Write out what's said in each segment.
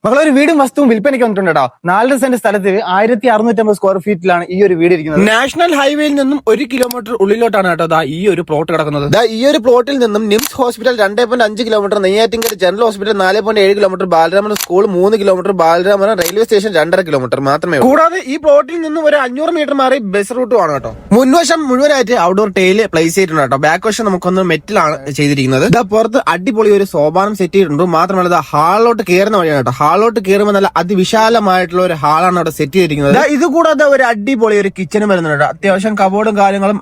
മകളൊരു വീടും വസ്തുവും വിൽപ്പനയ്ക്ക് വന്നിട്ടുണ്ട് കേട്ടോ. 4 സെന്റ് സ്ഥലത്ത് 1650 സ്ക്വയർ ഫീറ്റിലാണ് ഈ ഒരു വീട് ഇരിക്കുന്നത്. നാഷണൽ ഹൈവേയിൽ നിന്നും 1 കിലോമീറ്റർ ഉള്ളിലോട്ടാണ് കേട്ടോ ദാ ഈ ഒരു പ്ലോട്ട് കിടക്കുന്നത്. ഈ ഒരു പ്ലോട്ടിൽ നിന്നും NIMS hospital 2.5 kilometre, Neyyattinkara general hospital 4.7 kilometre, Balaramapuram school 3 kilometre, Balaramapuram railway station 2.5 kilometre മാത്രമേ. കൂടാതെ ഈ പ്ലോട്ടിൽ നിന്നും ഒരു 500 മീറ്റർ മാറി ബസ് റൂട്ടും ആണ് കേട്ടോ. മുൻവശം മുഴുവനായിട്ട് ഔട്ട്ഡോർ ടൈല് പ്ലേസ് ചെയ്തിട്ടുണ്ട് കേട്ടോ. ബാക്ക് വശം നമുക്കൊന്ന് മെറ്റലാണ് ചെയ്തിരിക്കുന്നത്. പുറത്ത് അടിപൊളി ഒരു സോപാനം സെറ്റ് ചെയ്തിട്ടുണ്ട്. മാത്രമല്ല ഹാളിലോട്ട് കയറുന്ന വഴിയാണ് കേട്ടോ. ഹാളിലോട്ട് കയറുമ്പോൾ നല്ല അതിവിശാലമായിട്ടുള്ള ഒരു ഹാളാണ് അവിടെ സെറ്റ് ചെയ്തിരിക്കുന്നത്. ഇത് കൂടാതെ ഒരു അടിപൊളി ഒരു കിച്ചനും വരുന്നുണ്ട്. അത്യാവശ്യം കബോർഡും കാര്യങ്ങളും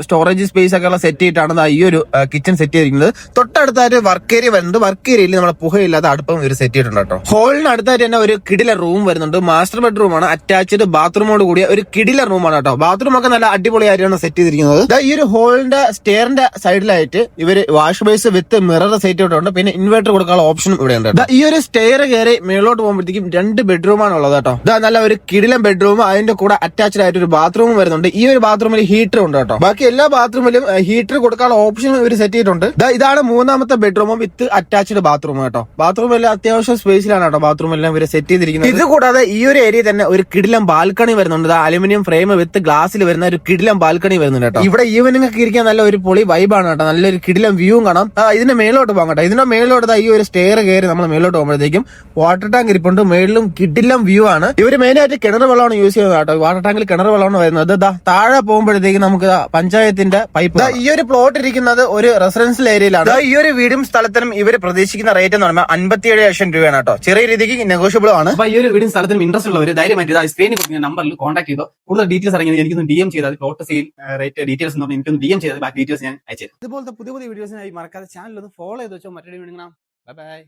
സ്റ്റോറേജ് സ്പേസ് ഒക്കെ ഉള്ള സെറ്റ് ചെയ്തിട്ടാണ് ഈ ഒരു കിച്ചൺ സെറ്റ് ചെയ്തിരിക്കുന്നത്. തൊട്ടടുത്തായിട്ട് വർക്ക് ഏരിയ വരുന്നുണ്ട്. വർക്ക് ഏരിയയിൽ നമ്മുടെ പുകയില്ലാത്ത അടുപ്പം ഒരു സെറ്റ് ചെയ്തിട്ടുണ്ട് കേട്ടോ. ഹോളിന് അടുത്തായിട്ട് തന്നെ ഒരു കിടില റൂം വരുന്നുണ്ട്. മാസ്റ്റർ ബെഡ്റൂം ആണ്. അറ്റാച്ച്ഡ് ബാത്റൂമോട് കൂടിയ ഒരു കിടില റൂമാണ് കേട്ടോ. ബാത്റൂം ഒക്കെ നല്ല അടിപൊളിയായിട്ടാണ് സെറ്റ് ചെയ്തിരിക്കുന്നത്. ഈ ഒരു ഹോളിന്റെ സ്റ്റെയറിന്റെ സൈഡിലായിട്ട് ഇവര് വാഷ് ബേസ് വിത്ത് മിറർ സെറ്റ് ചെയ്തിട്ടുണ്ട്. പിന്നെ ഇൻവെർട്ടർ കൊടുക്കാനുള്ള ഓപ്ഷനും ഇവിടെ ഉണ്ട്. ഈ ഒരു സ്റ്റെയർ കയറി മേളോട്ട് പോകുമ്പോഴത്തേക്കും 2 ബെഡ്റൂമാണ് ഉള്ളത് കേട്ടോ. നല്ല ഒരു കിടിലം ബെഡ്റൂം, അതിന്റെ കൂടെ അറ്റാച്ച്ഡ് ആയിട്ട് ഒരു ബാത്റൂം വരുന്നുണ്ട്. ഈ ഒരു ബാത്റൂമിൽ ഹീറ്റർ ഉണ്ട് കേട്ടോ. ബാക്കി എല്ലാ ബാത്റൂമിലും ഹീറ്റർ കൊടുക്കാനുള്ള ഓപ്ഷൻ ഇവർ സെറ്റ് ചെയ്തിട്ടുണ്ട്. ഇതാണ് 3ാമത്തെ ബെഡ്റൂമും വിത്ത് അറ്റാച്ച്ഡ് ബാത്റൂം കേട്ടോ. ബാത്റൂം എല്ലാം അത്യാവശ്യം സ്പേസിലാണ് കേട്ടോ ബാത്റൂം എല്ലാം ഇവർ സെറ്റ് ചെയ്തിരിക്കുന്നത്. ഇത് കൂടാതെ ഈ ഒരു ഏരിയ തന്നെ ഒരു കിടിലം ബാൽക്കണി വരുന്നുണ്ട്. അലുമിനിയം ഫ്രെയിം വിത്ത് ഗ്ലാസ്സിൽ വരുന്ന ഒരു കിടിലം ബാൽക്കണി വരുന്നുണ്ട് കേട്ടോ. ഇവിടെ ഈവനിംഗ് ഒക്കെ ഇരിക്കാൻ നല്ല ഒരു പൊളി വൈബാണ് കേട്ടോ. നല്ലൊരു കിടിലം വ്യൂവും കാണാം. ഇതിന്റെ മേലോട്ട് പോകാം കേട്ടോ. ഇതിന്റെ മേലോട്ട് ഈ ഒരു സ്റ്റെയർ കയറി നമ്മൾ മേലോട്ട് പോകുമ്പോഴത്തേക്കും വാട്ടർ ടാങ്ക് ഇരിപ്പുണ്ട്. മേളിലും കിടിലം വ്യൂ ആണ്. ഇവര് മെയിൻ ആയിട്ട് കിണർ വെള്ളമാണ് യൂസ് ചെയ്യുന്നത് കേട്ടോ. വാട്ടർ ടാങ്കിൽ കിണർ വെള്ളമാണ് വരുന്നത്. താഴെ പോകുമ്പോഴത്തേക്കും നമുക്ക് പഞ്ചായത്തിന്റെ പൈപ്പ്. ഈ ഒരു പ്ലോട്ട് ഇരിക്കുന്നത് ഒരു റെസിഡൻഷ്യൽ ഏരിയയിലാണ്. ഈ ഒരു വീടും സ്ഥലത്തിനും ഇവർ പ്രതീക്ഷിക്കുന്ന റേറ്റ് എന്ന് പറയുമ്പോൾ 57 ലക്ഷം രൂപയാണ് കേട്ടോ. ചെറിയ രീതിക്ക് നെഗോഷ്യബിൾ ആണ്. അപ്പൊ ഈ ഒരു വീടും സ്ഥലത്തിനും ഇൻട്രസ്റ്റ് ഉള്ളവർ ധൈര്യമായിട്ട് സ്ക്രീനിൽ കൊടുക്കുന്ന നമ്പറിൽ കോൺടാക്ട് ചെയ്തോ. കൂടുതൽ ഡീറ്റെയിൽസ് അറിയാൻ എനിക്കൊന്ന് DM ചെയ്താൽ പ്ലോട്ട് സെയിൽ റേറ്റ് ഡീറ്റെയിൽസ് എനിക്കൊന്ന് DM ചെയ്താൽ ബാക്കി ഡീറ്റെയിൽസ് ഞാൻ അയച്ചു. ഇതുപോലത്തെ പുതിയ വീഡിയോസിനായി മറക്കാതെ ചാനൽ ഒന്ന് ഫോളോ ചെയ്ത് വെച്ചോ. മറ്റൊരു വീഡിയോ കാണാം. Bye bye.